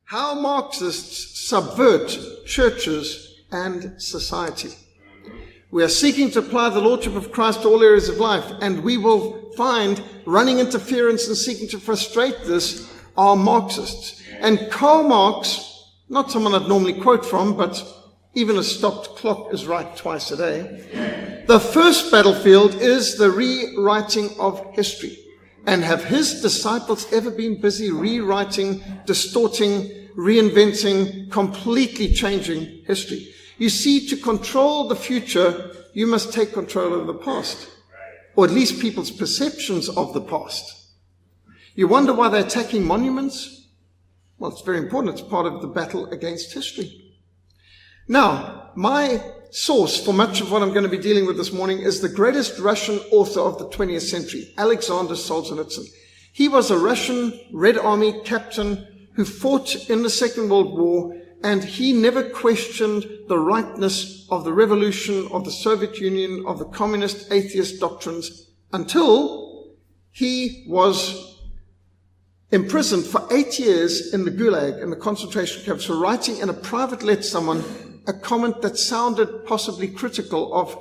How Marxists subvert churches and society. We are seeking to apply the Lordship of Christ to all areas of life, and we will find running interference and seeking to frustrate this are Marxists. And Karl Marx, not someone I'd normally quote from, but even a stopped clock is right twice a day. The first battlefield is the rewriting of history. And have his disciples ever been busy rewriting, distorting, reinventing, completely changing history? You see, to control the future, you must take control of the past, or at least people's perceptions of the past. You wonder why they're attacking monuments? Well, it's very important. It's part of the battle against history. Now, my source for much of what I'm going to be dealing with this morning is the greatest Russian author of the 20th century, Alexander Solzhenitsyn. He was a Russian Red Army captain who fought in the Second World War, and he never questioned the rightness of the revolution, of the Soviet Union, of the communist atheist doctrines, until he was imprisoned for 8 years in the Gulag, in the concentration camps, for writing in a private letter to someone a comment that sounded possibly critical of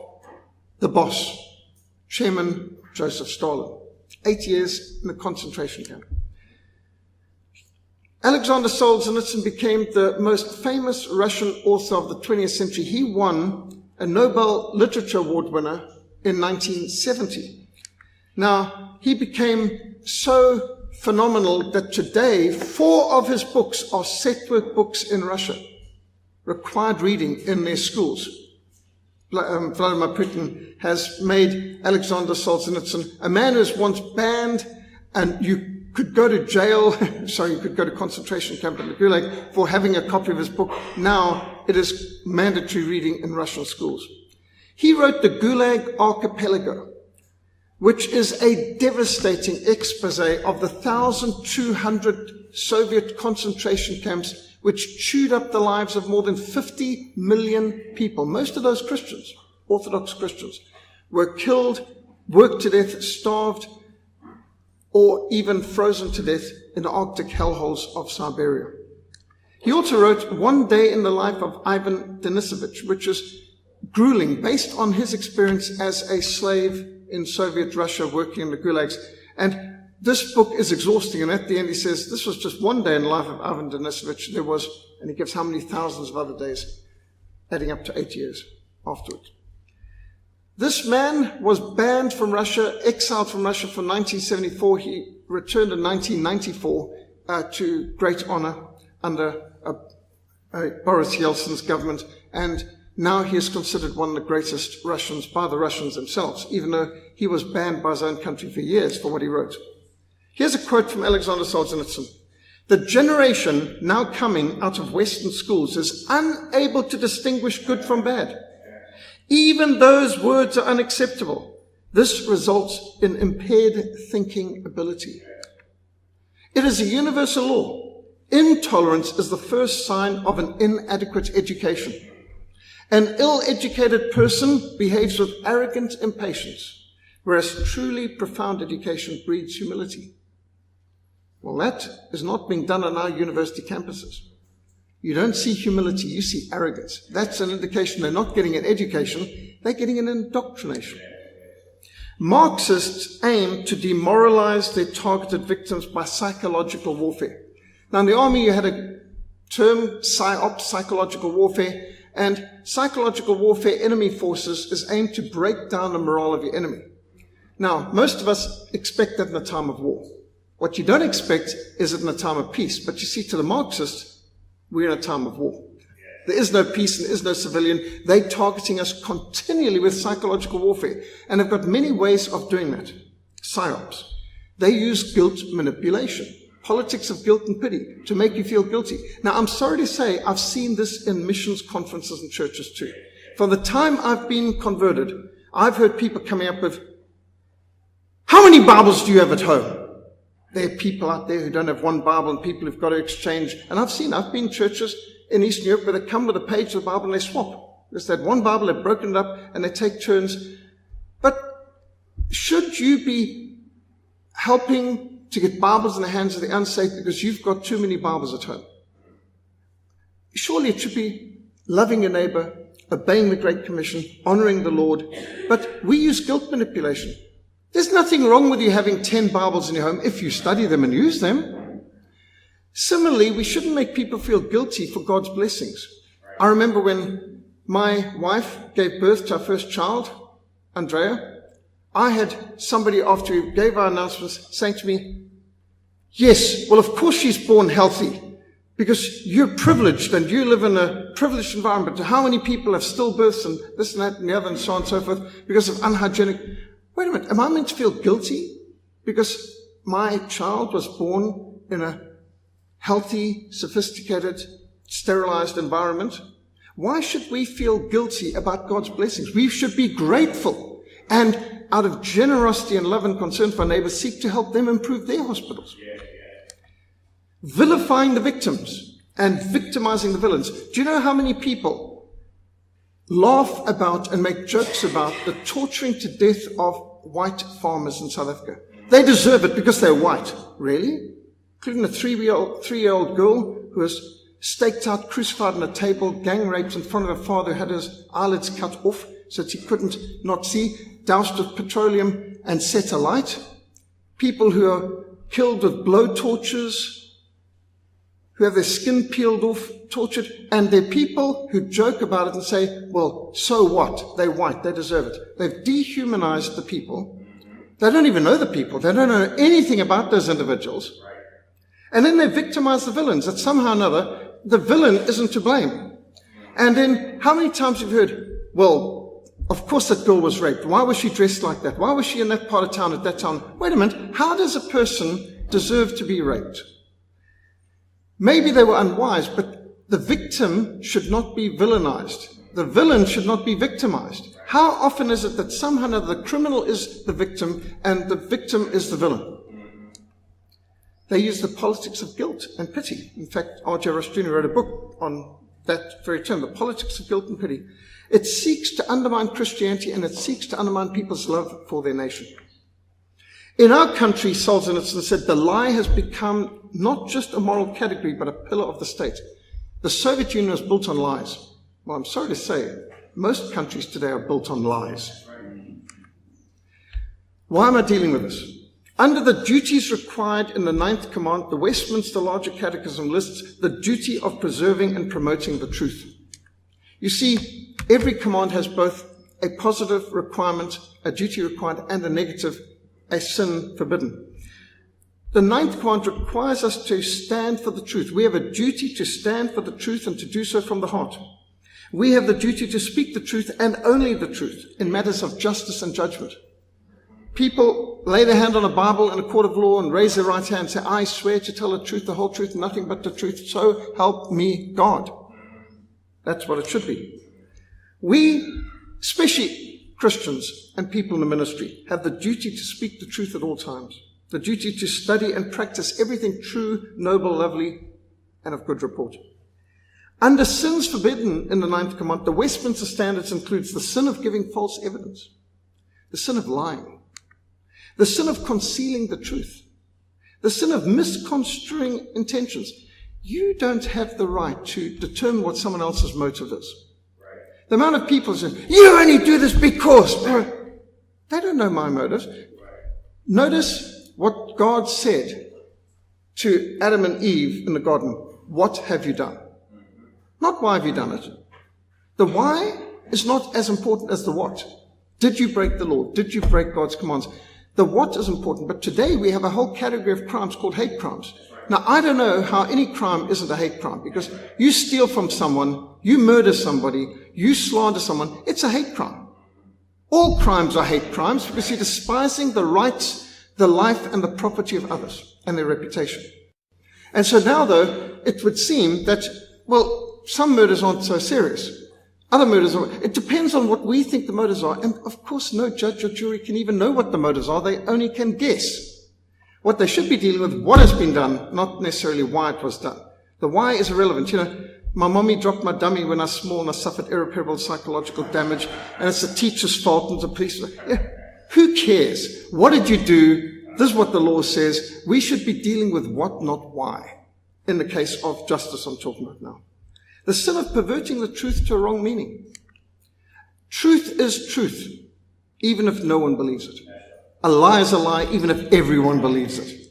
the boss, Chairman Joseph Stalin. 8 years in the concentration camp. Alexander Solzhenitsyn became the most famous Russian author of the 20th century. He won a Nobel Literature Award winner in 1970. Now, he became so phenomenal that today 4 of his books are set-work books in Russia, required reading in their schools. Vladimir Putin has made Alexander Solzhenitsyn a man who was once banned, and you could go to jail, you could go to concentration camp in the Gulag for having a copy of his book. Now it is mandatory reading in Russian schools. He wrote the Gulag Archipelago, which is a devastating expose of the 1,200 Soviet concentration camps which chewed up the lives of more than 50 million people. Most of those Christians, Orthodox Christians, were killed, worked to death, starved, or even frozen to death in the Arctic hellholes of Siberia. He also wrote One Day in the Life of Ivan Denisovich, which is grueling, based on his experience as a slave in Soviet Russia working in the gulags. And this book is exhausting, and at the end he says, this was just one day in the life of Ivan Denisovich. There was, and he gives how many thousands of other days, adding up to 8 years afterwards. This man was banned from Russia, exiled from Russia for 1974. He returned in 1994 to great honor under Boris Yeltsin's government, and now he is considered one of the greatest Russians by the Russians themselves, even though he was banned by his own country for years for what he wrote. Here's a quote from Alexander Solzhenitsyn. The generation now coming out of Western schools is unable to distinguish good from bad. Even those words are unacceptable. This results in impaired thinking ability. It is a universal law. Intolerance is the first sign of an inadequate education. An ill-educated person behaves with arrogant impatience, whereas truly profound education breeds humility. Well, that is not being done on our university campuses. You don't see humility, you see arrogance. That's an indication they're not getting an education, they're getting an indoctrination. Marxists aim to demoralize their targeted victims by psychological warfare. Now, in the army, you had a term, PSYOP, psychological warfare, and psychological warfare, enemy forces, is aimed to break down the morale of your enemy. Now, most of us expect that in a time of war. What you don't expect is it in a time of peace. But you see, to the Marxists, we're in a time of war. There is no peace and there is no civilian. They're targeting us continually with psychological warfare. And they've got many ways of doing that. PSYOPs. They use guilt manipulation. Politics of guilt and pity to make you feel guilty. Now, I'm sorry to say, I've seen this in missions conferences and churches too. From the time I've been converted, I've heard people coming up with, how many Bibles do you have at home? There are people out there who don't have one Bible and people who've got to exchange. And I've been in churches in Eastern Europe where they come with a page of the Bible and they swap. There's that one Bible, they've broken it up and they take turns. But should you be helping to get Bibles in the hands of the unsaved because you've got too many Bibles at home? Surely it should be loving your neighbor, obeying the Great Commission, honoring the Lord. But we use guilt manipulation. There's nothing wrong with you having 10 Bibles in your home if you study them and use them. Similarly, we shouldn't make people feel guilty for God's blessings. I remember when my wife gave birth to our first child, Andrea, I had somebody after we gave our announcements saying to me, yes, well, of course she's born healthy because you're privileged and you live in a privileged environment. How many people have stillbirths and this and that and the other and so on and so forth because of unhygienic? Wait a minute, am I meant to feel guilty because my child was born in a healthy, sophisticated, sterilized environment? Why should we feel guilty about God's blessings? We should be grateful and out of generosity and love and concern for our neighbors, seek to help them improve their hospitals. Vilifying the victims and victimizing the villains. Do you know how many people laugh about and make jokes about the torturing to death of white farmers in South Africa? They deserve it because they're white. Really? Including a three-year-old girl who was staked out, crucified on a table, gang raped in front of her father who had his eyelids cut off so that he couldn't not see, doused with petroleum and set alight. People who are killed with blow torches, who have their skin peeled off, tortured, and they're people who joke about it and say, well, so what? They're white, they deserve it. They've dehumanized the people. They don't even know the people. They don't know anything about those individuals. And then they victimize the villains, that somehow or another, the villain isn't to blame. And then, how many times have you heard, well, of course that girl was raped. Why was she dressed like that? Why was she in that part of town at that time? Wait a minute, how does a person deserve to be raped? Maybe they were unwise, but the victim should not be villainized. The villain should not be victimized. How often is it that somehow or another the criminal is the victim and the victim is the villain? They use the politics of guilt and pity. In fact, R.J. Ross Jr. wrote a book on that very term, the politics of guilt and pity. It seeks to undermine Christianity and it seeks to undermine people's love for their nation. In our country, Solzhenitsyn said, the lie has become not just a moral category, but a pillar of the state. The Soviet Union was built on lies. Well, I'm sorry to say, most countries today are built on lies. Why am I dealing with this? Under the duties required in the 9th command, the Westminster Larger Catechism lists the duty of preserving and promoting the truth. You see, every command has both a positive requirement, a duty required, and a negative, a sin forbidden. The 9th command requires us to stand for the truth. We have a duty to stand for the truth and to do so from the heart. We have the duty to speak the truth and only the truth in matters of justice and judgment. People lay their hand on a Bible in a court of law and raise their right hand and say, I swear to tell the truth, the whole truth, nothing but the truth, so help me God. That's what it should be. We, especially Christians and people in the ministry, have the duty to speak the truth at all times, the duty to study and practice everything true, noble, lovely, and of good report. Under sins forbidden in the 9th command, the Westminster Standards includes the sin of giving false evidence, the sin of lying, the sin of concealing the truth, the sin of misconstruing intentions. You don't have the right to determine what someone else's motive is. Right. The amount of people say, you only do this because. They don't know my motives. Right. Notice what God said to Adam and Eve in the garden. What have you done? Not why have you done it. The why is not as important as the what. Did you break the law? Did you break God's commands? The what is important, but today we have a whole category of crimes called hate crimes. Now, I don't know how any crime isn't a hate crime, because you steal from someone, you murder somebody, you slander someone, it's a hate crime. All crimes are hate crimes because you're despising the rights, the life, and the property of others and their reputation. And so now, though, it would seem that, well, some murders aren't so serious. Other murders are, it depends on what we think the motives are. And of course, no judge or jury can even know what the motives are. They only can guess. What they should be dealing with, what has been done, not necessarily why it was done. The why is irrelevant. You know, my mommy dropped my dummy when I was small and I suffered irreparable psychological damage, and it's the teacher's fault and the police. Yeah, who cares? What did you do? This is what the law says. We should be dealing with what, not why, in the case of justice I'm talking about now. The sin of perverting the truth to a wrong meaning. Truth is truth, even if no one believes it. A lie is a lie, even if everyone believes it.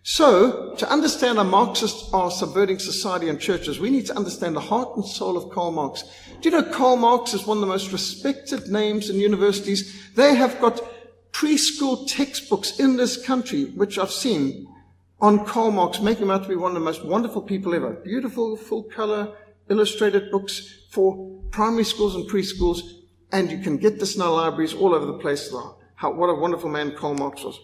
So, to understand how Marxists are subverting society and churches, we need to understand the heart and soul of Karl Marx. Do you know Karl Marx is one of the most respected names in universities? They have got preschool textbooks in this country, which I've seen, on Karl Marx, making him out to be one of the most wonderful people ever. Beautiful, full-color, illustrated books for primary schools and preschools, and you can get this in our libraries all over the place. What a wonderful man Karl Marx was.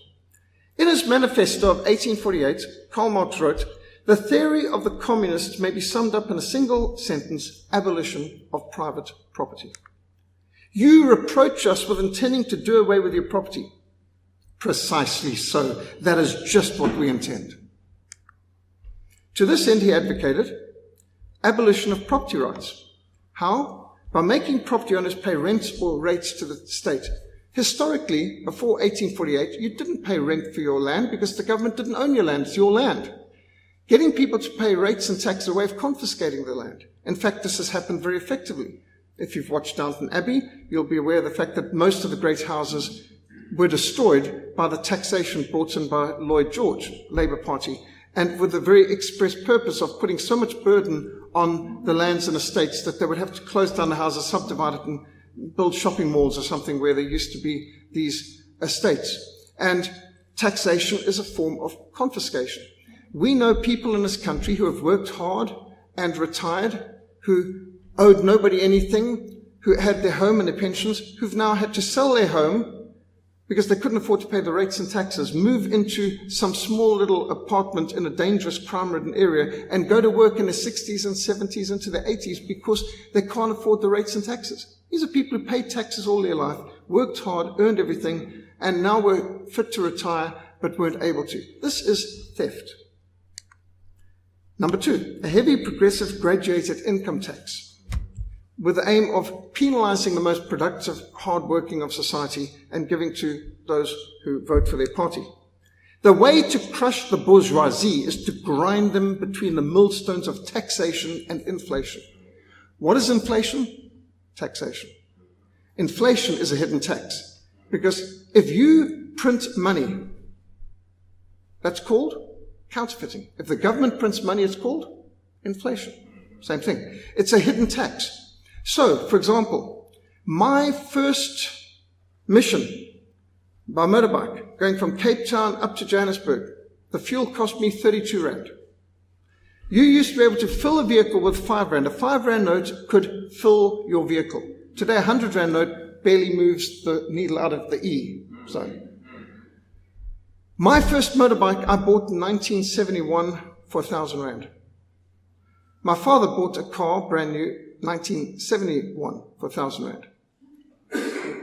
In his manifesto of 1848, Karl Marx wrote, "The theory of the communists may be summed up in a single sentence: abolition of private property." You reproach us with intending to do away with your property. Precisely so. That is just what we intend. To this end, he advocated abolition of property rights. How? By making property owners pay rents or rates to the state. Historically, before 1848, you didn't pay rent for your land because the government didn't own your land. It's your land. Getting people to pay rates and taxes is a way of confiscating the land. In fact, this has happened very effectively. If you've watched Downton Abbey, you'll be aware of the fact that most of the great houses were destroyed by the taxation brought in by Lloyd George, Labour Party, and with the very express purpose of putting so much burden on the lands and estates that they would have to close down the houses, subdivide it, and build shopping malls or something where there used to be these estates. And taxation is a form of confiscation. We know people in this country who have worked hard and retired, who owed nobody anything, who had their home and their pensions, who've now had to sell their home because they couldn't afford to pay the rates and taxes, move into some small little apartment in a dangerous crime-ridden area and go to work in the 60s and 70s into the 80s because they can't afford the rates and taxes. These are people who paid taxes all their life, worked hard, earned everything, and now were fit to retire but weren't able to. This is theft. Number 2, a heavy progressive graduated income tax with the aim of penalizing the most productive, hard-working of society and giving to those who vote for their party. The way to crush the bourgeoisie is to grind them between the millstones of taxation and inflation. What is inflation? Taxation. Inflation is a hidden tax, because if you print money, that's called counterfeiting. If the government prints money, it's called inflation. Same thing. It's a hidden tax. So, for example, my first mission by motorbike, going from Cape Town up to Johannesburg, the fuel cost me 32 Rand. You used to be able to fill a vehicle with 5 Rand. A 5 Rand note could fill your vehicle. Today, a 100 Rand note barely moves the needle out of the E zone. My first motorbike I bought in 1971 for 1,000 Rand. My father bought a car, brand new, 1971 for 1,000 Rand.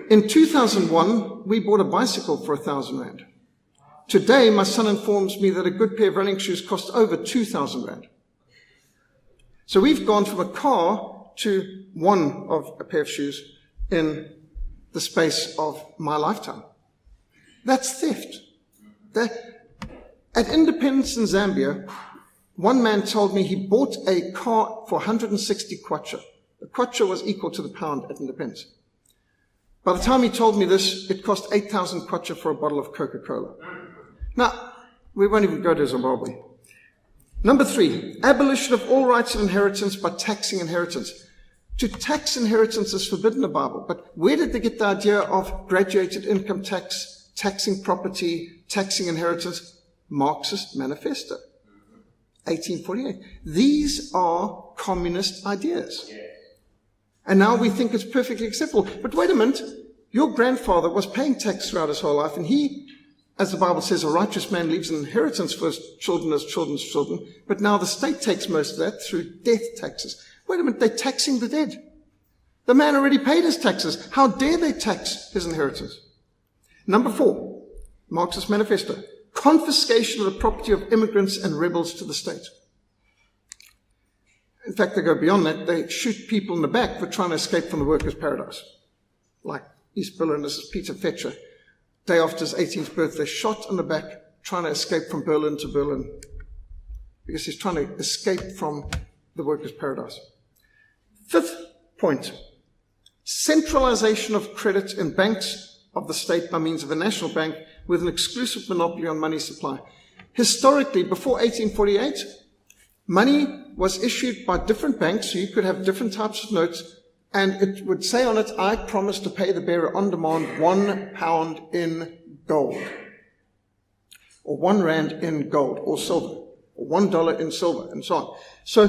In 2001, we bought a bicycle for 1,000 Rand. Today, my son informs me that a good pair of running shoes cost over 2,000 Rand. So we've gone from a car to one of a pair of shoes in the space of my lifetime. That's theft. At Independence in Zambia, one man told me he bought a car for 160 kwacha. The kwacha was equal to the pound at Independence. By the time he told me this, it cost 8,000 kwacha for a bottle of Coca-Cola. Now, we won't even go to Zimbabwe. Number 3, abolition of all rights of inheritance by taxing inheritance. To tax inheritance is forbidden in the Bible, but where did they get the idea of graduated income tax, taxing property, taxing inheritance? Marxist manifesto, 1848. These are communist ideas. And now we think it's perfectly acceptable. But wait a minute, your grandfather was paying tax throughout his whole life, and he, as the Bible says, a righteous man leaves an inheritance for his children as children's children, but now the state takes most of that through death taxes. Wait a minute, they're taxing the dead. The man already paid his taxes. How dare they tax his inheritance? Number 4, Marxist manifesto, confiscation of the property of immigrants and rebels to the state. In fact, they go beyond that. They shoot people in the back for trying to escape from the workers' paradise. Like East Berlin, this is Peter Fetcher. Day after his 18th birthday, shot in the back, trying to escape from Berlin to Berlin. Because he's trying to escape from the workers' paradise. Fifth point, centralization of credit in banks of the state by means of a national bank with an exclusive monopoly on money supply. Historically, before 1848, money was issued by different banks, so you could have different types of notes, and it would say on it, I promise to pay the bearer on demand £1 in gold, or £1 in gold or silver, or $1 in silver, and so on. So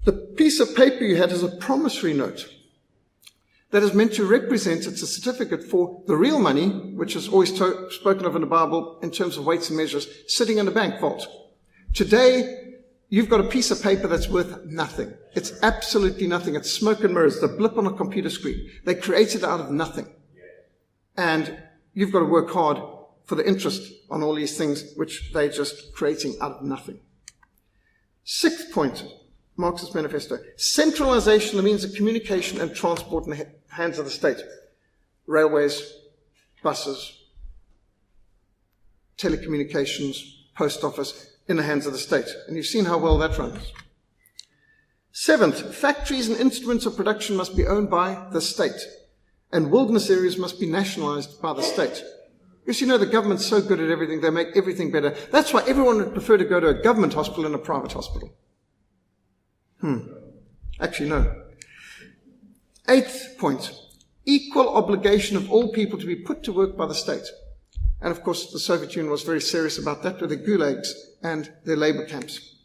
the piece of paper you had is a promissory note that is meant to represent, it's a certificate for the real money, which is always spoken of in the Bible in terms of weights and measures, sitting in a bank vault. Today, you've got a piece of paper that's worth nothing. It's absolutely nothing. It's smoke and mirrors, the blip on a computer screen. They created it out of nothing. And you've got to work hard for the interest on all these things, which they're just creating out of nothing. Sixth point, Marxist Manifesto. Centralization of the means of communication and transport in the hands of the state. Railways, buses, telecommunications, post office, in the hands of the state. And you've seen how well that runs. Seventh, factories and instruments of production must be owned by the state, and wilderness areas must be nationalized by the state. Because you know the government's so good at everything, they make everything better. That's why everyone would prefer to go to a government hospital than a private hospital. Actually, no. Eighth point, equal obligation of all people to be put to work by the state. And of course, the Soviet Union was very serious about that with their gulags and their labor camps.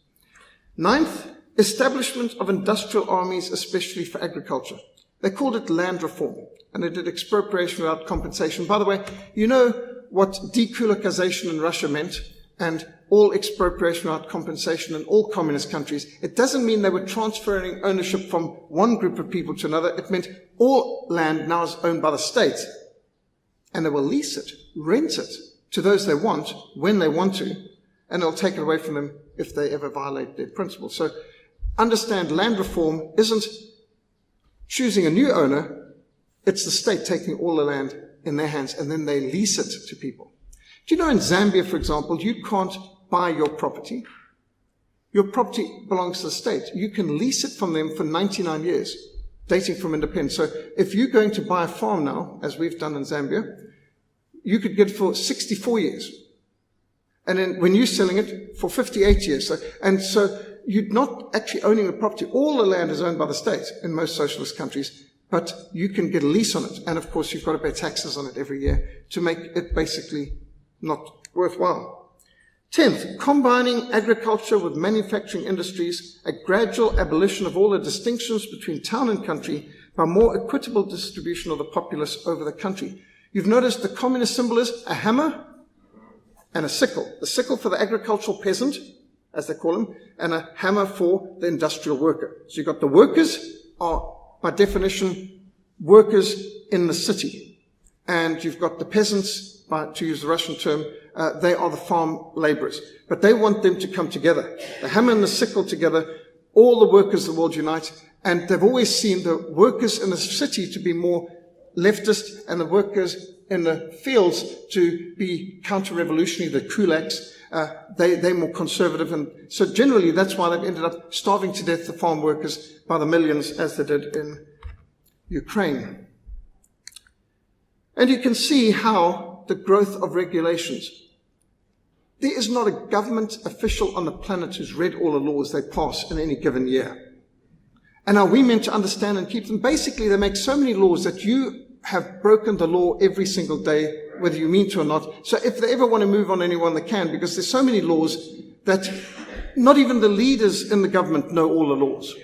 Ninth, establishment of industrial armies, especially for agriculture. They called it land reform, and they did expropriation without compensation. By the way, you know what dekulakization in Russia meant, and all expropriation without compensation in all communist countries. It doesn't mean they were transferring ownership from one group of people to another. It meant all land now is owned by the state, and they will lease it, rent it to those they want, when they want to, and they'll take it away from them if they ever violate their principles. So understand, land reform isn't choosing a new owner, it's the state taking all the land in their hands, and then they lease it to people. Do you know in Zambia, for example, you can't buy your property. Your property belongs to the state. You can lease it from them for 99 years, dating from independence. So if you're going to buy a farm now, as we've done in Zambia, you could get it for 64 years. And then when you're selling it, for 58 years. So you're not actually owning the property. All the land is owned by the state in most socialist countries, but you can get a lease on it. And of course, you've got to pay taxes on it every year to make it basically not worthwhile. 10th, combining agriculture with manufacturing industries, a gradual abolition of all the distinctions between town and country by more equitable distribution of the populace over the country. You've noticed the communist symbol is a hammer and a sickle. The sickle for the agricultural peasant, as they call him, and a hammer for the industrial worker. So you've got the workers are, by definition, workers in the city. And you've got the peasants, to use the Russian term, they are the farm laborers. But they want them to come together. The hammer and the sickle together, all the workers of the world unite, and they've always seen the workers in the city to be more leftist and the workers in the fields to be counter-revolutionary, the kulaks. They're more conservative. And so generally that's why they've ended up starving to death, the farm workers, by the millions, as they did in Ukraine. And you can see how the growth of regulations. There is not a government official on the planet who's read all the laws they pass in any given year. And are we meant to understand and keep them? Basically, they make so many laws that you have broken the law every single day, whether you mean to or not. So if they ever want to move on anyone, they can, because there's so many laws that not even the leaders in the government know all the laws.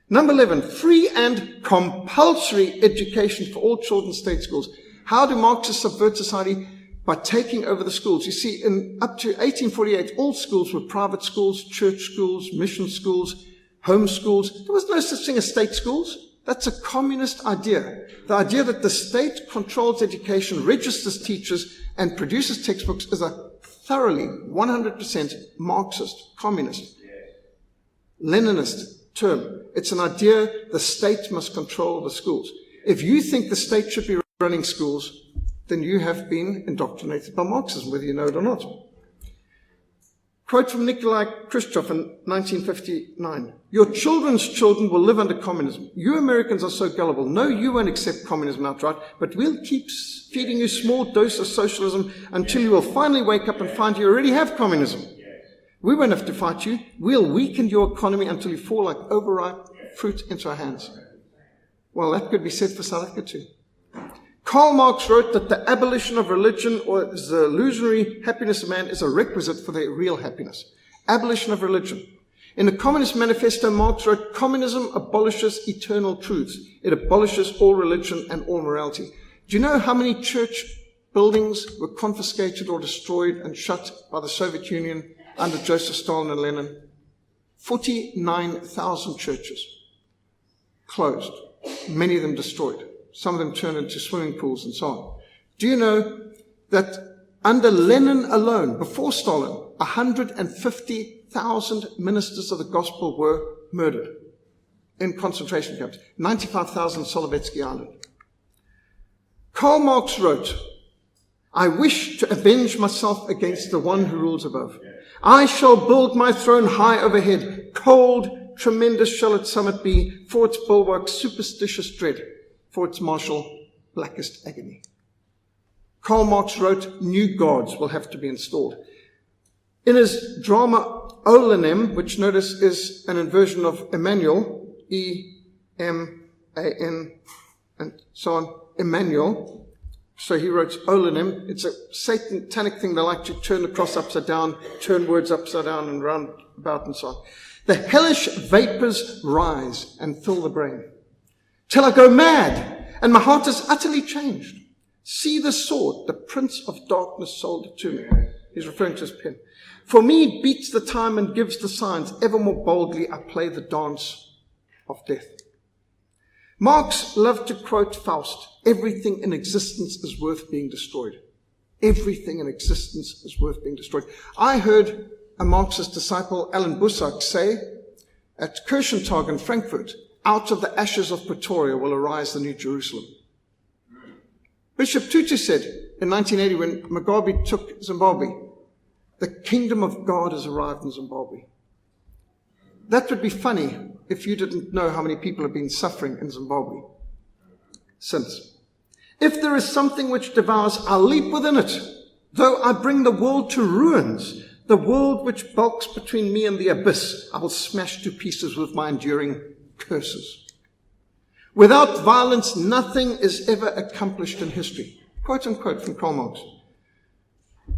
Number 11, free and compulsory education for all children in state schools. How do Marxists subvert society? By taking over the schools. You see, up to 1848, all schools were private schools, church schools, mission schools, home schools. There was no such thing as state schools. That's a communist idea. The idea that the state controls education, registers teachers, and produces textbooks is a thoroughly 100% Marxist, communist, Leninist term. It's an idea the state must control the schools. If you think the state should be running schools, then you have been indoctrinated by Marxism, whether you know it or not. Quote from Nikolai Khrushchev in 1959. Your children's children will live under communism. You Americans are so gullible. No, you won't accept communism outright, but we'll keep feeding you small doses of socialism until you will finally wake up and find you already have communism. We won't have to fight you. We'll weaken your economy until you fall like overripe fruit into our hands. Well, that could be said for South Africa too. Karl Marx wrote that the abolition of religion or the illusory happiness of man is a requisite for their real happiness. Abolition of religion. In the Communist Manifesto, Marx wrote, communism abolishes eternal truths. It abolishes all religion and all morality. Do you know how many church buildings were confiscated or destroyed and shut by the Soviet Union under Joseph Stalin and Lenin? 49,000 churches closed, many of them destroyed. Some of them turned into swimming pools and so on. Do you know that under Lenin alone, before Stalin, 150,000 ministers of the gospel were murdered in concentration camps, 95,000 on Solovetsky Island. Karl Marx wrote, I wish to avenge myself against the one who rules above. I shall build my throne high overhead. Cold, tremendous shall its summit be, for its bulwark superstitious dread, for its marshal blackest agony. Karl Marx wrote, new gods will have to be installed. In his drama Olanem, which notice is an inversion of Emmanuel, E-M-A-N, and so on, Emmanuel. So he wrote Olanem. It's a satanic thing. They like to turn the cross upside down, turn words upside down and round about and so on. The hellish vapors rise and fill the brain, till I go mad, and my heart is utterly changed. See the sword, the prince of darkness sold it to me. He's referring to his pen. For me beats the time and gives the signs. Ever more boldly I play the dance of death. Marx loved to quote Faust. Everything in existence is worth being destroyed. Everything in existence is worth being destroyed. I heard a Marxist disciple, Alan Bussack, say at Kirchentag in Frankfurt, out of the ashes of Pretoria will arise the New Jerusalem. Bishop Tutu said in 1980 when Mugabe took Zimbabwe, the kingdom of God has arrived in Zimbabwe. That would be funny if you didn't know how many people have been suffering in Zimbabwe since. If there is something which devours, I'll leap within it. Though I bring the world to ruins, the world which bulks between me and the abyss, I will smash to pieces with my enduring curses. Without violence, nothing is ever accomplished in history. Quote unquote from Karl Marx.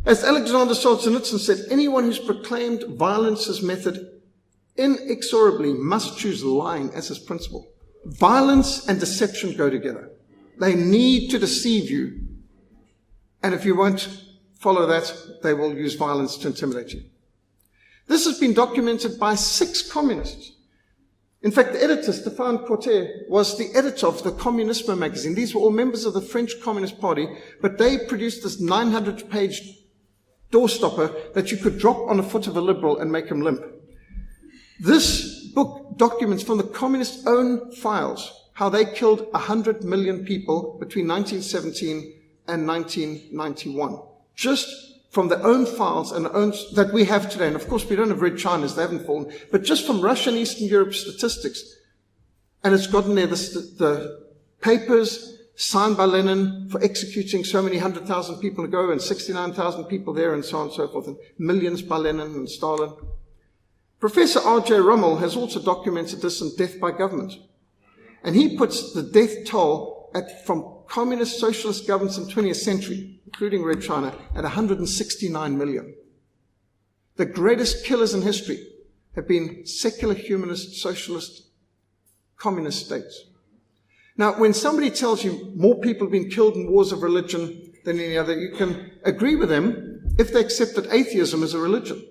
As Alexander Solzhenitsyn said, anyone who's proclaimed violence as method inexorably must choose lying as his principle. Violence and deception go together. They need to deceive you. And if you won't follow that, they will use violence to intimidate you. This has been documented by 6 communists. In fact, the editor, Stéphane Cortet, was the editor of the Communisme magazine. These were all members of the French Communist Party, but they produced this 900-page doorstopper that you could drop on the foot of a liberal and make him limp. This book documents from the communists' own files how they killed 100 million people between 1917 and 1991. Just from their own files and that we have today. And of course, we don't have Red China's, they haven't fallen, but just from Russia and Eastern Europe statistics. And it's gotten there, the papers signed by Lenin for executing so many 100,000 people ago and 69,000 people there and so on and so forth, and millions by Lenin and Stalin. Professor R.J. Rummel has also documented this in Death by Government. And he puts the death toll from communist socialist governments in the 20th century, including Red China, at 169 million. The greatest killers in history have been secular, humanist, socialist, communist states. Now, when somebody tells you more people have been killed in wars of religion than any other, you can agree with them if they accept that atheism is a religion.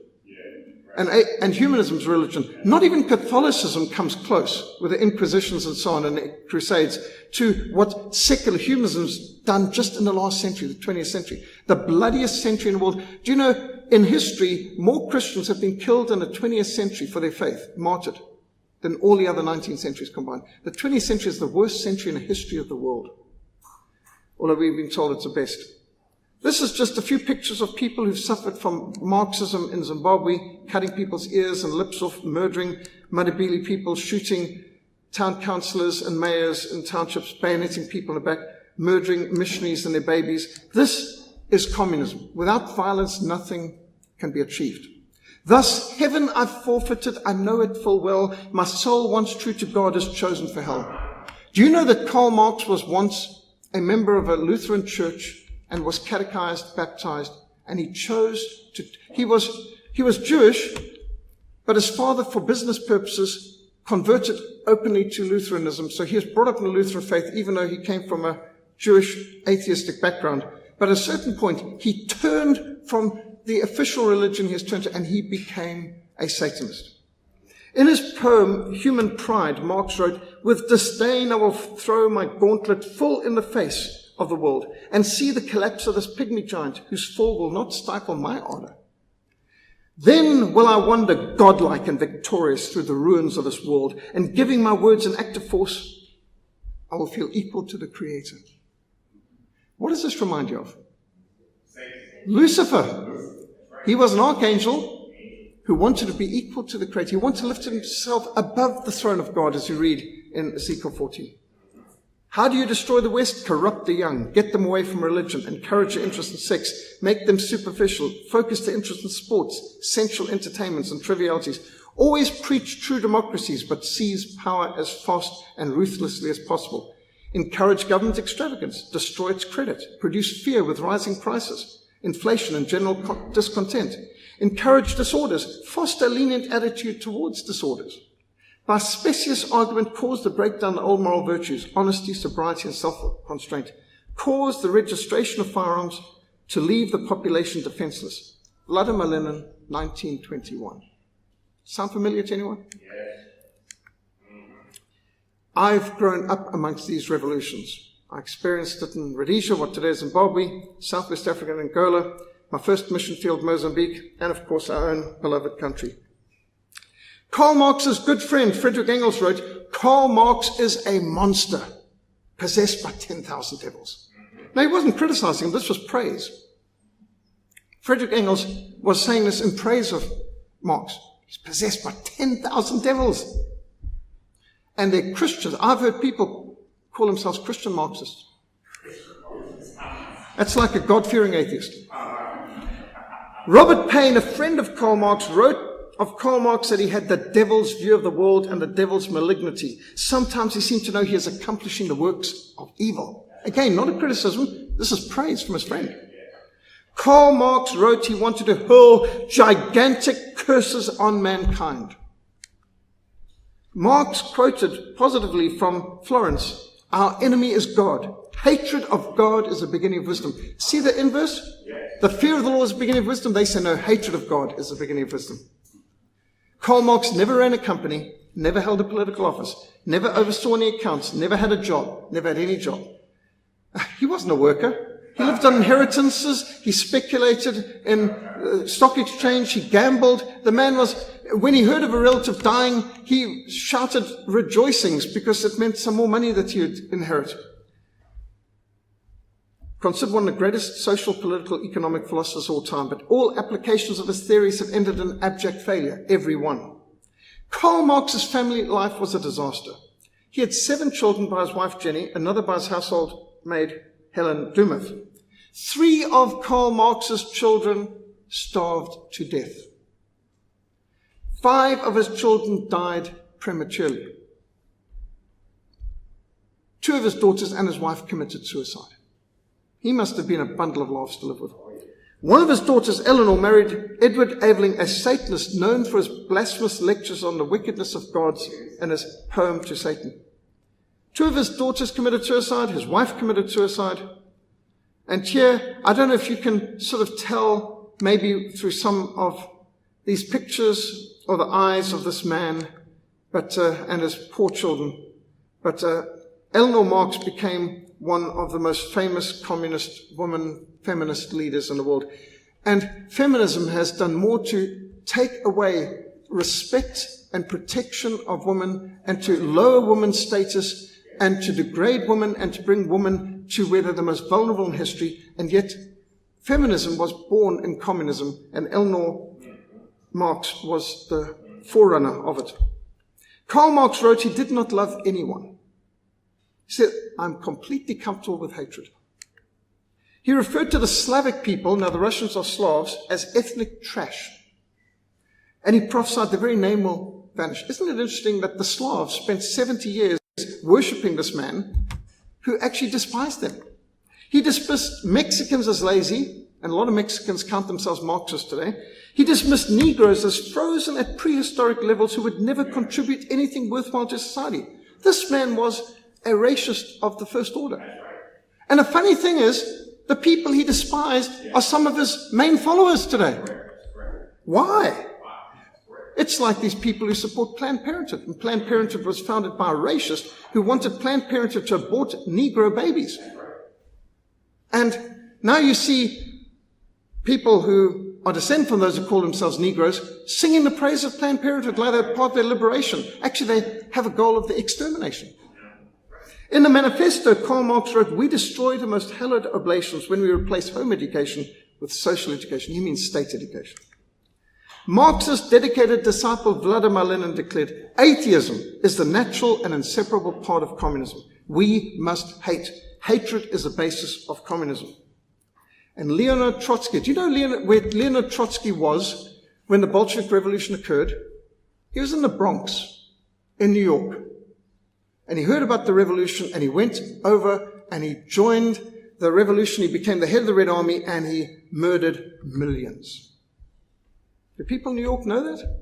And humanism is a religion. Not even Catholicism comes close with the Inquisitions and so on and the Crusades to what secular humanism has done just in the last century, the 20th century. The bloodiest century in the world. Do you know, in history, more Christians have been killed in the 20th century for their faith, martyred, than all the other 19th centuries combined. The 20th century is the worst century in the history of the world. Although we've been told it's the best. This is just a few pictures of people who've suffered from Marxism in Zimbabwe, cutting people's ears and lips off, murdering Madibili people, shooting town councillors and mayors in townships, bayoneting people in the back, murdering missionaries and their babies. This is communism. Without violence, nothing can be achieved. Thus, heaven I've forfeited, I know it full well. My soul, once true to God, is chosen for hell. Do you know that Karl Marx was once a member of a Lutheran church and was catechized, baptized, and he was Jewish, but his father, for business purposes, converted openly to Lutheranism. So he was brought up in the Lutheran faith, even though he came from a Jewish atheistic background. But at a certain point, he turned from the official religion he has turned to, and he became a Satanist. In his poem, Human Pride, Marx wrote, "With disdain I will throw my gauntlet full in the face of the world and see the collapse of this pygmy giant whose fall will not stifle my ardor. Then will I wander godlike and victorious through the ruins of this world, and giving my words an active force, I will feel equal to the Creator." What does this remind you of? Lucifer. He was an archangel who wanted to be equal to the Creator. He wanted to lift himself above the throne of God, as you read in Ezekiel 14. How do you destroy the West? Corrupt the young, get them away from religion, encourage their interest in sex, make them superficial, focus their interest in sports, sensual entertainments and trivialities. Always preach true democracies, but seize power as fast and ruthlessly as possible. Encourage government extravagance, destroy its credit, produce fear with rising prices, inflation and general discontent. Encourage disorders, foster a lenient attitude towards disorders. By specious argument, cause the breakdown of old moral virtues, honesty, sobriety, and self-constraint. Cause the registration of firearms to leave the population defenseless. Vladimir Lenin, 1921. Sound familiar to anyone? Yes. I've grown up amongst these revolutions. I experienced it in Rhodesia, what today is Zimbabwe, Southwest Africa and Angola, my first mission field, Mozambique, and of course our own beloved country. Karl Marx's good friend, Friedrich Engels, wrote, "Karl Marx is a monster, possessed by 10,000 devils." Now, he wasn't criticizing him, this was praise. Friedrich Engels was saying this in praise of Marx. He's possessed by 10,000 devils. And they're Christians. I've heard people call themselves Christian Marxists. That's like a God-fearing atheist. Robert Payne, a friend of Karl Marx, wrote of Karl Marx that he had the devil's view of the world and the devil's malignity. Sometimes he seemed to know he is accomplishing the works of evil. Again, not a criticism. This is praise from his friend. Karl Marx wrote he wanted to hurl gigantic curses on mankind. Marx quoted positively from Florence, "Our enemy is God. Hatred of God is the beginning of wisdom." See the inverse? The fear of the Lord is the beginning of wisdom. They say no, hatred of God is the beginning of wisdom. Karl Marx never ran a company, never held a political office, never oversaw any accounts, never had a job, never had any job. He wasn't a worker. He lived on inheritances. He speculated in stock exchange. He gambled. The man was, when he heard of a relative dying, he shouted rejoicings because it meant some more money that he would inherit. Considered one of the greatest social, political, economic philosophers of all time, but all applications of his theories have ended in abject failure, every one. Karl Marx's family life was a disaster. He had 7 children by his wife Jenny, another by his household maid Helen Dumoth. 3 of Karl Marx's children starved to death. 5 of his children died prematurely. 2 of his daughters and his wife committed suicide. He must have been a bundle of laughs to live with. One of his daughters, Eleanor, married Edward Aveling, a Satanist known for his blasphemous lectures on the wickedness of gods and his poem to Satan. 2 of his daughters committed suicide. His wife committed suicide. And here, I don't know if you can sort of tell, maybe through some of these pictures or the eyes of this man, but and his poor children. But Eleanor Marx became one of the most famous communist woman feminist leaders in the world. And feminism has done more to take away respect and protection of women and to lower women's status and to degrade women and to bring women to where they're the most vulnerable in history. And yet Feminism was born in communism, and Eleanor Marx was the forerunner of it. Karl Marx wrote he did not love anyone. He said, I'm completely comfortable with hatred. He referred to the Slavic people, now the Russians are Slavs, as ethnic trash. And he prophesied the very name will vanish. Isn't it interesting that the Slavs spent 70 years worshipping this man who actually despised them? He dismissed Mexicans as lazy, and a lot of Mexicans count themselves Marxists today. He dismissed Negroes as frozen at prehistoric levels who would never contribute anything worthwhile to society. This man was a racist of the first order. And the funny thing is, the people he despised are some of his main followers today. Why? It's like these people who support Planned Parenthood. And Planned Parenthood was founded by a racist who wanted Planned Parenthood to abort Negro babies. And now you see people who are descended from those who call themselves Negroes singing the praise of Planned Parenthood like they're part of their liberation. Actually, they have a goal of the extermination. In the manifesto, Karl Marx wrote, we destroy the most hallowed oblations when we replace home education with social education. He means state education. Marxist dedicated disciple Vladimir Lenin declared, atheism is the natural and inseparable part of communism. We must hate. Hatred is the basis of communism. And Leonid Trotsky, do you know where Leonid Trotsky was when the Bolshevik Revolution occurred? He was in the Bronx in New York. And he heard about the revolution, and he went over and he joined the revolution. He became the head of the Red Army, and he murdered millions. Do people in New York know that?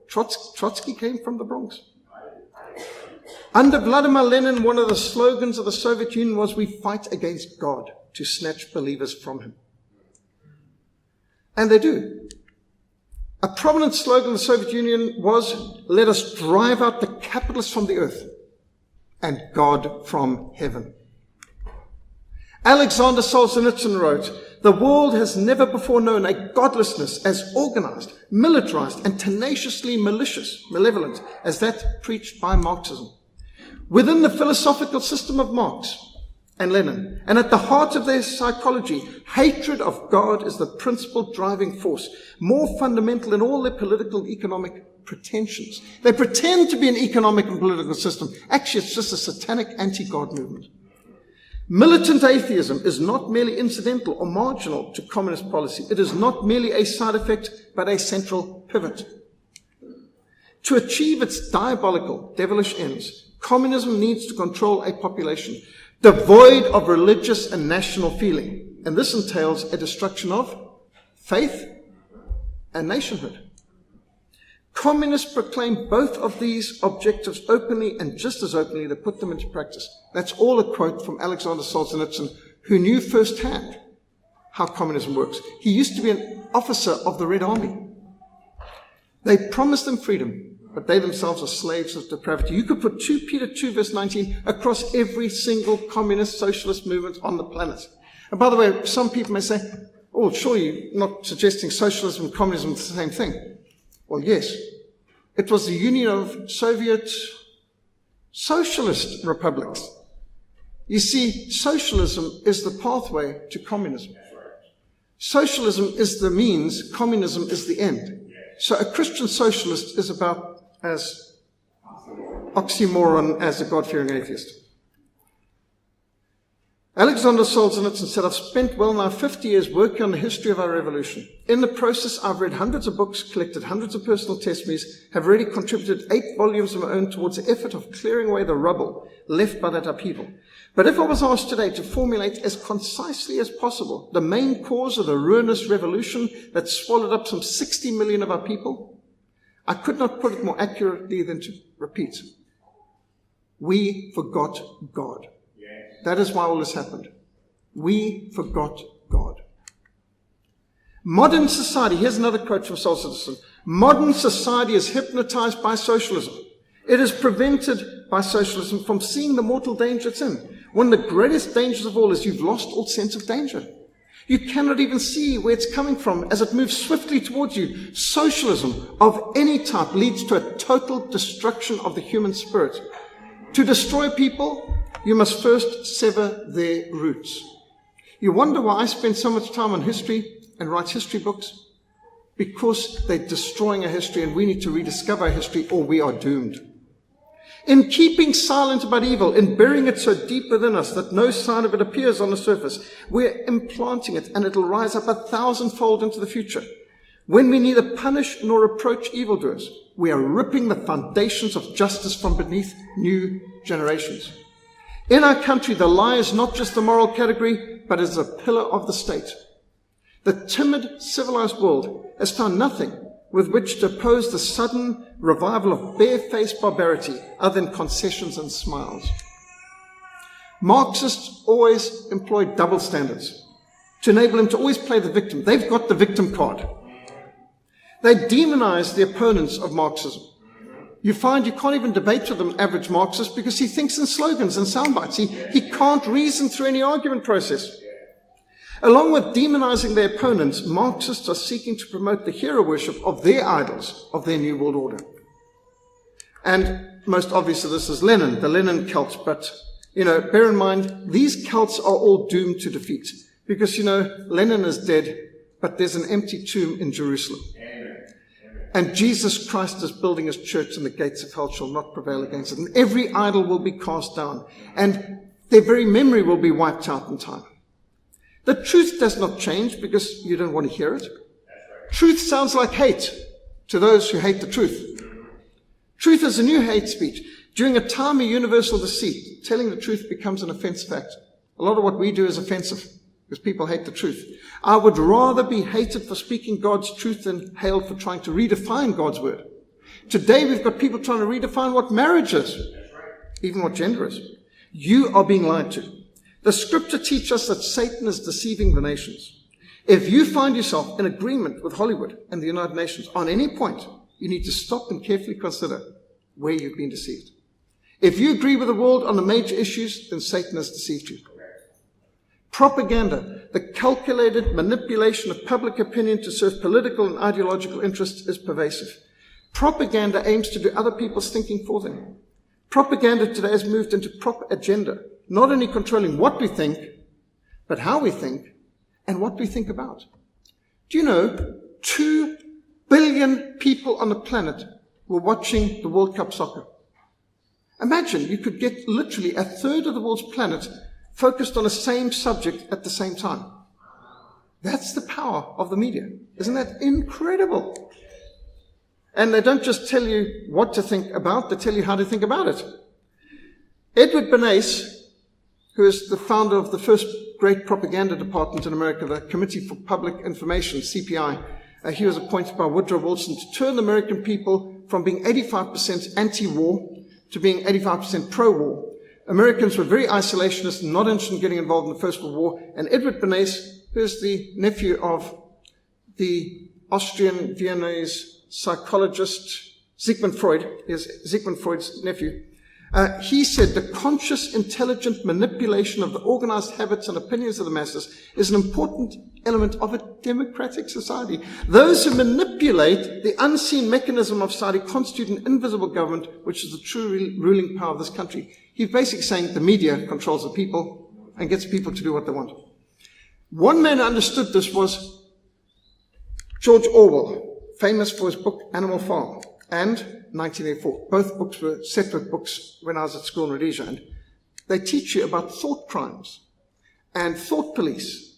Trotsky came from the Bronx. Under Vladimir Lenin, one of the slogans of the Soviet Union was, we fight against God to snatch believers from him. And they do. A prominent slogan of the Soviet Union was, let us drive out the capitalists from the earth and God from heaven. Alexander Solzhenitsyn wrote, the world has never before known a godlessness as organized, militarized, and tenaciously malevolent as that preached by Marxism. Within the philosophical system of Marx and Lenin, and at the heart of their psychology, hatred of God is the principal driving force, more fundamental than all their political and economic pretensions. They pretend to be an economic and political system. Actually, it's just a satanic anti-God movement. Militant atheism is not merely incidental or marginal to communist policy. It is not merely a side effect, but a central pivot. To achieve its diabolical, devilish ends, communism needs to control a population devoid of religious and national feeling. And this entails a destruction of faith and nationhood. Communists proclaim both of these objectives openly, and just as openly they put them into practice. That's all a quote from Alexander Solzhenitsyn, who knew firsthand how communism works. He used to be an officer of the Red Army. They promised them freedom, but they themselves are slaves of depravity. You could put 2 Peter 2 verse 19 across every single communist socialist movement on the planet. And by the way, some people may say, oh, sure, you're not suggesting socialism and communism is the same thing. Well, yes. It was the union of Soviet socialist republics. You see, socialism is the pathway to communism. Socialism is the means, communism is the end. So a Christian socialist is about as oxymoron as a God-fearing atheist. Alexander Solzhenitsyn said, I've spent well now 50 years working on the history of our revolution. In the process, I've read hundreds of books, collected hundreds of personal testimonies, have already contributed 8 volumes of my own towards the effort of clearing away the rubble left by that upheaval. But if I was asked today to formulate as concisely as possible the main cause of the ruinous revolution that swallowed up some 60 million of our people, I could not put it more accurately than to repeat. We forgot God. That is why all this happened. We forgot God. Modern society, here's another quote from Solzhenitsyn. Modern society is hypnotized by socialism. It is prevented by socialism from seeing the mortal danger it's in. One of the greatest dangers of all is you've lost all sense of danger. You cannot even see where it's coming from as it moves swiftly towards you. Socialism of any type leads to a total destruction of the human spirit. To destroy people, you must first sever their roots. You wonder why I spend so much time on history and write history books? Because they're destroying our history, and we need to rediscover our history, or we are doomed. In keeping silent about evil, in burying it so deep within us that no sign of it appears on the surface, we're implanting it, and it'll rise up 1,000-fold into the future. When we neither punish nor reproach evildoers, we are ripping the foundations of justice from beneath new generations. In our country, the lie is not just a moral category, but is a pillar of the state. The timid, civilized world has found nothing with which to oppose the sudden revival of barefaced barbarity other than concessions and smiles. Marxists always employ double standards to enable them to always play the victim. They've got the victim card. They demonize the opponents of Marxism. You find you can't even debate with an average Marxist because he thinks in slogans and sound bites. He can't reason through any argument process. Along with demonizing their opponents, Marxists are seeking to promote the hero worship of their idols, of their New World Order. And most obviously this is Lenin, the Lenin cult. But, bear in mind, these cults are all doomed to defeat. Because, Lenin is dead, but there's an empty tomb in Jerusalem. And Jesus Christ is building his church, and the gates of hell shall not prevail against it. And every idol will be cast down, and their very memory will be wiped out in time. The truth does not change because you don't want to hear it. Truth sounds like hate to those who hate the truth. Truth is a new hate speech. During a time of universal deceit, telling the truth becomes an offensive act. A lot of what we do is offensive because people hate the truth. I would rather be hated for speaking God's truth than hailed for trying to redefine God's word. Today we've got people trying to redefine what marriage is, even what gender is. You are being lied to. The scripture teaches us that Satan is deceiving the nations. If you find yourself in agreement with Hollywood and the United Nations on any point, you need to stop and carefully consider where you've been deceived. If you agree with the world on the major issues, then Satan has deceived you. Propaganda, the calculated manipulation of public opinion to serve political and ideological interests, is pervasive. Propaganda aims to do other people's thinking for them. Propaganda today has moved into prop agenda, not only controlling what we think, but how we think and what we think about. Do you know 2 billion people on the planet were watching the World Cup soccer? Imagine you could get literally a third of the world's planet focused on the same subject at the same time. That's the power of the media. Isn't that incredible? And they don't just tell you what to think about, they tell you how to think about it. Edward Bernays, who is the founder of the first great propaganda department in America, the Committee for Public Information, CPI, he was appointed by Woodrow Wilson to turn the American people from being 85% anti-war to being 85% pro-war. Americans were very isolationist and not interested in getting involved in the First World War. And Edward Bernays, who is the nephew of the Austrian Viennese psychologist Sigmund Freud, is Sigmund Freud's nephew, he said the conscious, intelligent manipulation of the organized habits and opinions of the masses is an important element of a democratic society. Those who manipulate the unseen mechanism of society constitute an invisible government, which is the true ruling power of this country. He's basically saying the media controls the people and gets people to do what they want. One man who understood this was George Orwell, famous for his book Animal Farm and 1984. Both books were separate books when I was at school in Rhodesia. And they teach you about thought crimes and thought police.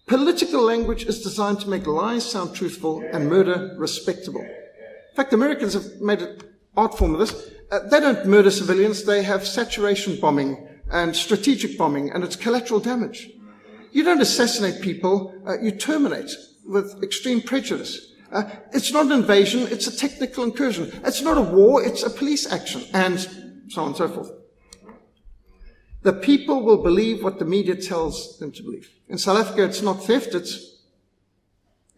Political language is designed to make lies sound truthful and murder respectable. In fact, Americans have made an art form of this. They don't murder civilians. They have saturation bombing and strategic bombing, and it's collateral damage. You don't assassinate people. You terminate with extreme prejudice. It's not an invasion, it's a technical incursion. It's not a war, it's a police action, and so on and so forth. The people will believe what the media tells them to believe. In South Africa, it's not theft, it's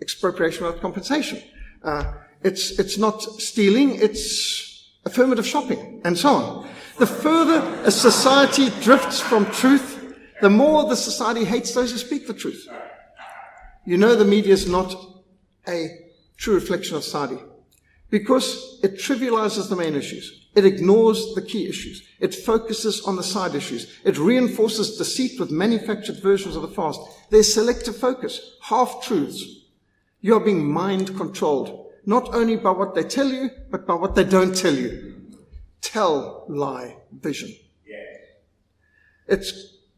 expropriation without compensation. It's not stealing, it's affirmative shopping, and so on. The further a society drifts from truth, the more the society hates those who speak the truth. You know the media is not a true reflection of society. because it trivializes the main issues. It ignores the key issues. It focuses on the side issues. It reinforces deceit with manufactured versions of the past. There's selective focus, half-truths. You are being mind-controlled, not only by what they tell you, but by what they don't tell you. Tell, lie, vision. It's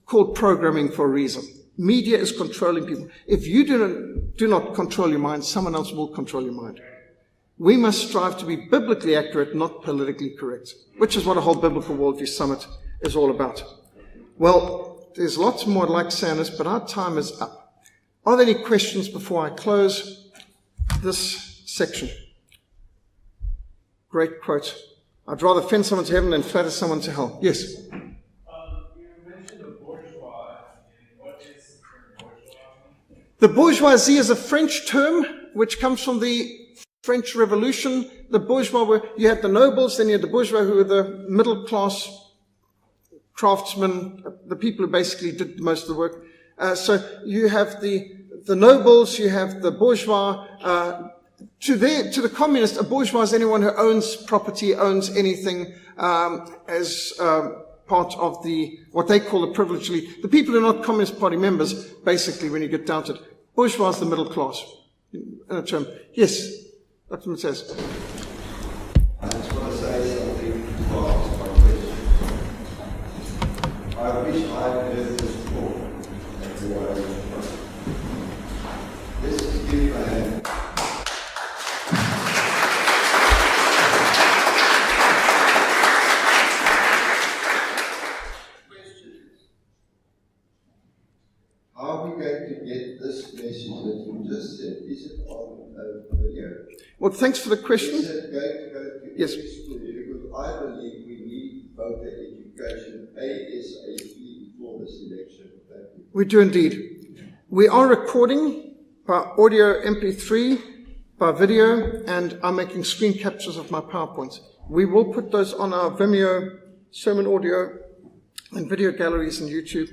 called programming for a reason. Media is controlling people. If you do not control your mind, someone else will control your mind. We must strive to be biblically accurate, not politically correct, which is what a whole Biblical Worldview Summit is all about. Well, there's lots more I'd like to say on this, but our time is up. Are there any questions before I close this section? Great quote. I'd rather offend someone to heaven than flatter someone to hell. Yes? You mentioned the bourgeois. What is the term bourgeois? The bourgeoisie is a French term which comes from the French Revolution. The bourgeois were, you had the nobles, then you had the bourgeois who were the middle class craftsmen, the people who basically did most of the work. So you have the nobles, you have the bourgeois. To the communist, a bourgeois is anyone who owns property, owns anything as part of what they call the privileged elite. The people who are not Communist Party members, basically, when you get down to it, bourgeois is the middle class. Yes, Dr. Matthias. I just want to say something to answer my question. I wish I had heard this before. That's the way I was trying. Let's just give him a hand. How are we going to get this message that you just said? Is it on a video? Well, thanks for the question. Is it going to go to Yes. every school? Because I believe we need voter education ASAP for this election. Thank you. We do indeed. We are recording by audio MP3, by video, and I'm making screen captures of my PowerPoints. We will put those on our Vimeo sermon audio and video galleries on YouTube.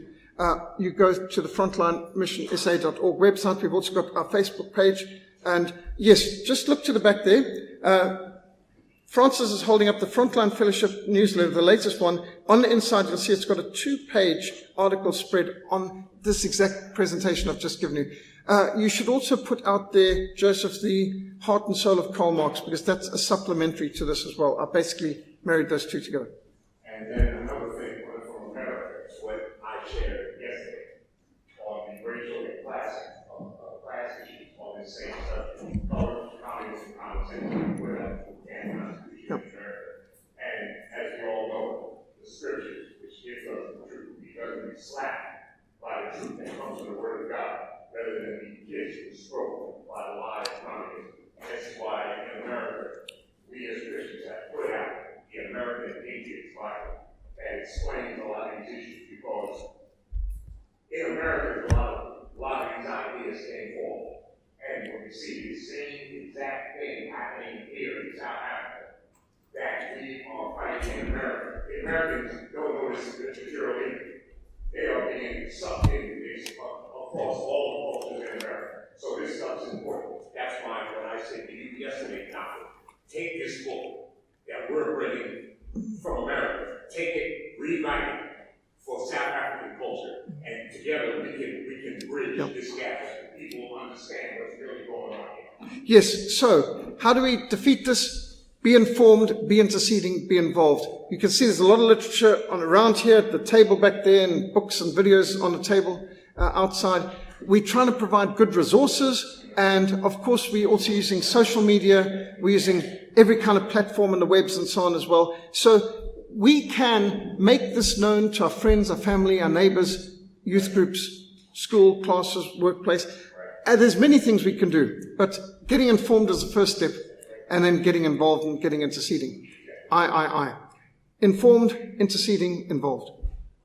You go to the frontlinemissionsa.org website. We've also got our Facebook page. And yes, just look to the back there. Francis is holding up the Frontline Fellowship newsletter, the latest one. On the inside, you'll see it's got a 2-page article spread on this exact presentation I've just given you. You should also put out there, Joseph, the Heart and Soul of Karl Marx, because that's a supplementary to this as well. I basically married those two together. And then another thing from America is what I shared yesterday on the racial and class issues on this same subject, color, communism, condescension, whatever, and Constitution of America. And as we all know, the scriptures, which gives us the truth, because we slapped by the truth that comes from the Word of God, rather than be kissed and stroked by the lie of communism. This is why in America, we as Christians have put out the American Patriots Bible that explains a lot of these issues, because in America, a lot of these ideas came forward. And when we see the same exact thing happening here in South Africa, that we are fighting in America. The Americans don't notice the material either. They are being sucked into this across all the cultures in America. So this stuff's important. That's why when I said to you yesterday, Doctor, take this book that we're bringing from America, take it, rewrite it for South African culture, and together we can bridge this gap so people understand what's really going on here. Yes, so how do we defeat this? Be informed, be interceding, be involved. You can see there's a lot of literature around here at the table back there, and books and videos on the table outside. We're trying to provide good resources, and of course we're also using social media. We're using every kind of platform on the webs and so on as well. So we can make this known to our friends, our family, our neighbors, youth groups, school, classes, workplace. And there's many things we can do, but getting informed is the first step, and then getting involved and getting interceding. Informed, interceding, involved.